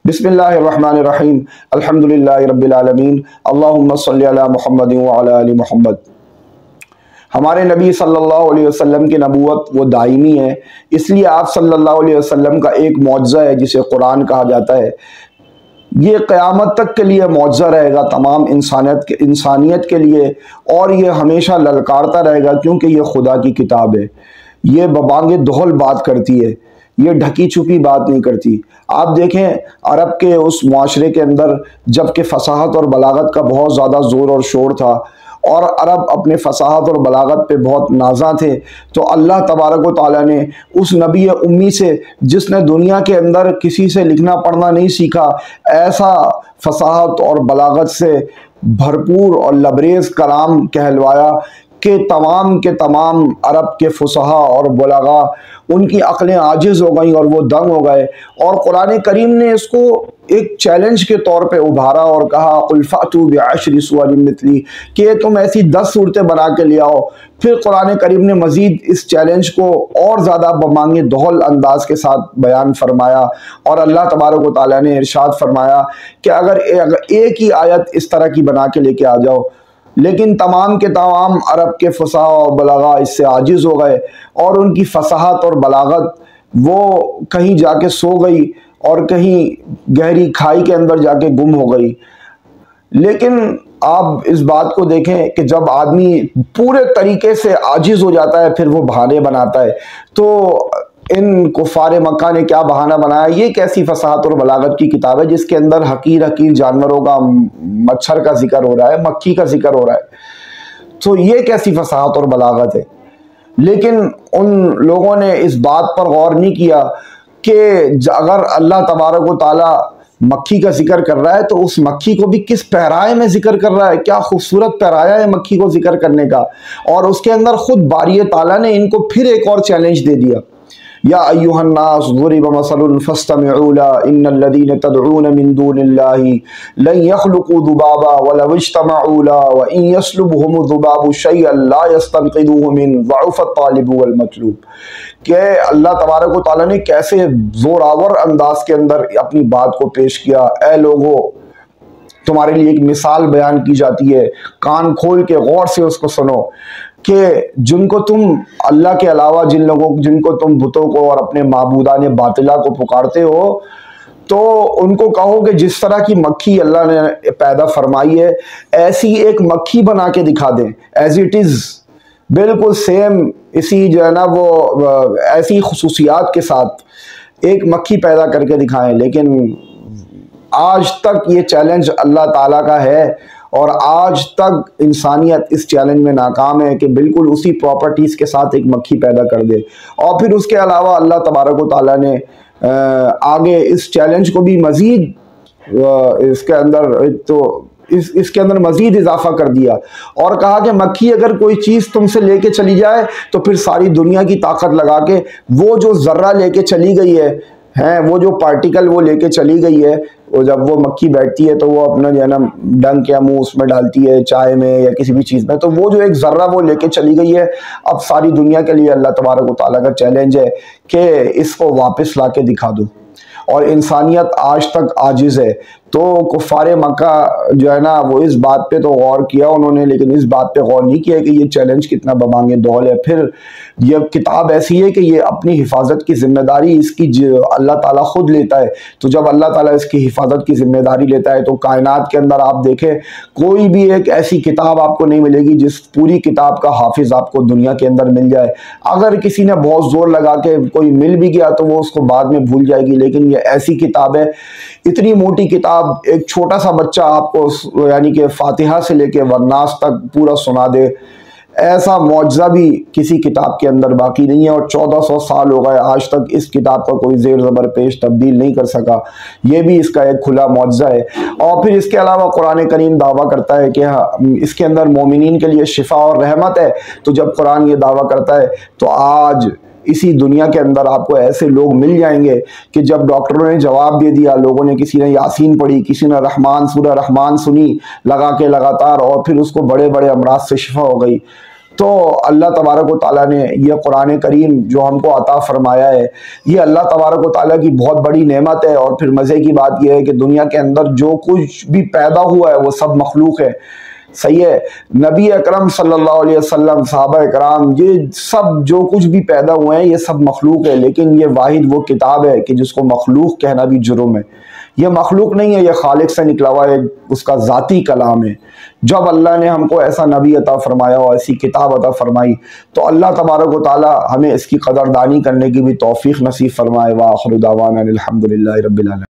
بسم اللہ الرحمن الرحیم الحمدللہ رب العالمین اللہم صلی علی محمد وعلی آل محمد۔ ہمارے نبی صلی اللہ علیہ وسلم کی نبوت وہ دائمی ہے، اس لیے آپ صلی اللہ علیہ وسلم کا ایک معجزہ ہے جسے قرآن کہا جاتا ہے۔ یہ قیامت تک کے لیے معجزہ رہے گا تمام انسانیت کے لیے، اور یہ ہمیشہ للکارتا رہے گا کیونکہ یہ خدا کی کتاب ہے۔ یہ ببانگ دہل بات کرتی ہے، یہ ڈھکی چھپی بات نہیں کرتی۔ آپ دیکھیں عرب کے اس معاشرے کے اندر جب کہ فصاحت اور بلاغت کا بہت زیادہ زور اور شور تھا، اور عرب اپنے فصاحت اور بلاغت پہ بہت نازاں تھے، تو اللہ تبارک و تعالیٰ نے اس نبی امی سے، جس نے دنیا کے اندر کسی سے لکھنا پڑھنا نہیں سیکھا، ایسا فصاحت اور بلاغت سے بھرپور اور لبریز کلام کہلوایا کہ تمام کے تمام عرب کے فصحاء اور بلغاء ان کی عقلیں عاجز ہو گئیں اور وہ دنگ ہو گئے۔ اور قرآن کریم نے اس کو ایک چیلنج کے طور پہ ابھارا اور کہا قُلْ فَأْتُوا بِعَشْرِ سُوَرٍ مِثْلِهِ کہ تم ایسی 10 صورتیں بنا کے لے آؤ۔ پھر قرآن کریم نے مزید اس چیلنج کو اور زیادہ بمانگ دہل انداز کے ساتھ بیان فرمایا، اور اللہ تبارک و تعالیٰ نے ارشاد فرمایا کہ اگر ایک ہی آیت اس طرح کی بنا کے لے کے آ جاؤ، لیکن تمام کے تمام عرب کے فصحاء و بلاغاء اس سے عاجز ہو گئے، اور ان کی فصاحت اور بلاغت وہ کہیں جا کے سو گئی اور کہیں گہری کھائی کے اندر جا کے گم ہو گئی۔ لیکن آپ اس بات کو دیکھیں کہ جب آدمی پورے طریقے سے عاجز ہو جاتا ہے پھر وہ بہانے بناتا ہے۔ تو ان کفار مکہ نے کیا بہانہ بنایا؟ یہ کیسی فصاحت اور بلاغت کی کتاب ہے جس کے اندر حقیر جانوروں کا، مچھر کا ذکر ہو رہا ہے، مکھی کا ذکر ہو رہا ہے، تو یہ کیسی فصاحت اور بلاغت ہے؟ لیکن ان لوگوں نے اس بات پر غور نہیں کیا کہ اگر اللہ تبارک و تعالیٰ مکھی کا ذکر کر رہا ہے تو اس مکھی کو بھی کس پیرائے میں ذکر کر رہا ہے، کیا خوبصورت پیرایا ہے مکھی کو ذکر کرنے کا۔ اور اس کے اندر خود باری تعالیٰ نے ان کو پھر ایک اور چیلنج دے دیا، یا ایھا الناس ضرب مثل فاستمعوا له ان الذين تدعون من دون الله لن يخلقوا ذبابا ولو اجتمعوا له وان يسلبهم الذباب شيئا لا يستنقذوه منه ضعف الطالب والمطلوب۔ کہ اللہ تبارک و تعالیٰ نے کیسے زوراور انداز کے اندر اپنی بات کو پیش کیا۔ اے لوگو، تمہارے لیے ایک مثال بیان کی جاتی ہے، کان کھول کے غور سے اس کو سنو، کہ جن کو تم اللہ کے علاوہ جن کو تم بتوں کو اور اپنے معبودان باطلہ کو پکارتے ہو، تو ان کو کہو کہ جس طرح کی مکھی اللہ نے پیدا فرمائی ہے ایسی ایک مکھی بنا کے دکھا دیں، ایز اٹ از، بالکل سیم، اسی جو ہے نا وہ ایسی خصوصیات کے ساتھ ایک مکھی پیدا کر کے دکھائیں۔ لیکن آج تک یہ چیلنج اللہ تعالیٰ کا ہے، اور آج تک انسانیت اس چیلنج میں ناکام ہے کہ بالکل اسی پراپرٹیز کے ساتھ ایک مکھی پیدا کر دے۔ اور پھر اس کے علاوہ اللہ تبارک و تعالیٰ نے آگے اس چیلنج کو بھی مزید اس کے اندر مزید اضافہ کر دیا، اور کہا کہ مکھی اگر کوئی چیز تم سے لے کے چلی جائے تو پھر ساری دنیا کی طاقت لگا کے وہ جو ذرہ لے کے چلی گئی ہے، وہ جو پارٹیکل وہ لے کے چلی گئی ہے، وہ جب وہ مکھی بیٹھتی ہے تو وہ اپنا جو ہے نا ڈنک یا منہ اس میں ڈالتی ہے، چائے میں یا کسی بھی چیز میں، تو وہ جو ایک ذرہ وہ لے کے چلی گئی ہے، اب ساری دنیا کے لیے اللہ تبارک و تعالیٰ کا چیلنج ہے کہ اس کو واپس لا کے دکھا دو۔ اور انسانیت آج تک عاجز ہے۔ تو کفار مکہ جو ہے نا وہ اس بات پہ تو غور کیا انہوں نے، لیکن اس بات پہ غور نہیں کیا کہ یہ چیلنج کتنا بمانگ دہل ہے۔ پھر یہ کتاب ایسی ہے کہ یہ اپنی حفاظت کی ذمہ داری اس کی اللہ تعالیٰ خود لیتا ہے۔ تو جب اللہ تعالیٰ اس کی حفاظت کی ذمہ داری لیتا ہے تو کائنات کے اندر آپ دیکھیں کوئی بھی ایک ایسی کتاب آپ کو نہیں ملے گی جس پوری کتاب کا حافظ آپ کو دنیا کے اندر مل جائے۔ اگر کسی نے بہت زور لگا کے کوئی مل بھی گیا تو وہ اس کو بعد میں بھول جائے گی، لیکن یہ ایسی کتاب ہے، اتنی موٹی کتاب، ایک چھوٹا سا بچہ آپ کو یعنی کہ فاتحہ سے لے کے والناس تک پورا سنا دے، ایسا معجزہ بھی کسی کتاب کے اندر باقی نہیں ہے۔ اور 1400 سال ہو گئے آج تک اس کتاب کا کوئی زیر زبر پیش تبدیل نہیں کر سکا، یہ بھی اس کا ایک کھلا معجزہ ہے۔ اور پھر اس کے علاوہ قرآن کریم دعویٰ کرتا ہے کہ اس کے اندر مومنین کے لیے شفا اور رحمت ہے۔ تو جب قرآن یہ دعویٰ کرتا ہے تو آج اسی دنیا کے اندر آپ کو ایسے لوگ مل جائیں گے کہ جب ڈاکٹروں نے جواب دے دیا، لوگوں نے، کسی نے یاسین پڑھی، کسی نے سورہ رحمان سنی لگا کے لگاتار، اور پھر اس کو بڑے بڑے امراض سے شفا ہو گئی، تو اللہ تبارک و تعالیٰ نے یہ قرآن کریم جو ہم کو عطا فرمایا ہے، یہ اللہ تبارک و تعالیٰ کی بہت بڑی نعمت ہے۔ اور پھر مزے کی بات یہ ہے کہ دنیا کے اندر جو کچھ بھی پیدا ہوا ہے وہ سب مخلوق ہے، صحیح ہے۔ نبی اکرم صلی اللہ علیہ وسلم، صحابہ اکرام، یہ سب جو کچھ بھی پیدا ہوئے ہیں یہ سب مخلوق ہے، لیکن یہ واحد وہ کتاب ہے کہ جس کو مخلوق کہنا بھی جرم ہے۔ یہ مخلوق نہیں ہے، یہ خالق سے نکلا ہوا ہے، اس کا ذاتی کلام ہے۔ جب اللہ نے ہم کو ایسا نبی عطا فرمایا اور ایسی کتاب عطا فرمائی تو اللہ تبارک و تعالی ہمیں اس کی قدردانی کرنے کی بھی توفیق نصیب فرمائے۔ وآخر دعوانا الحمدللہ رب العالمین۔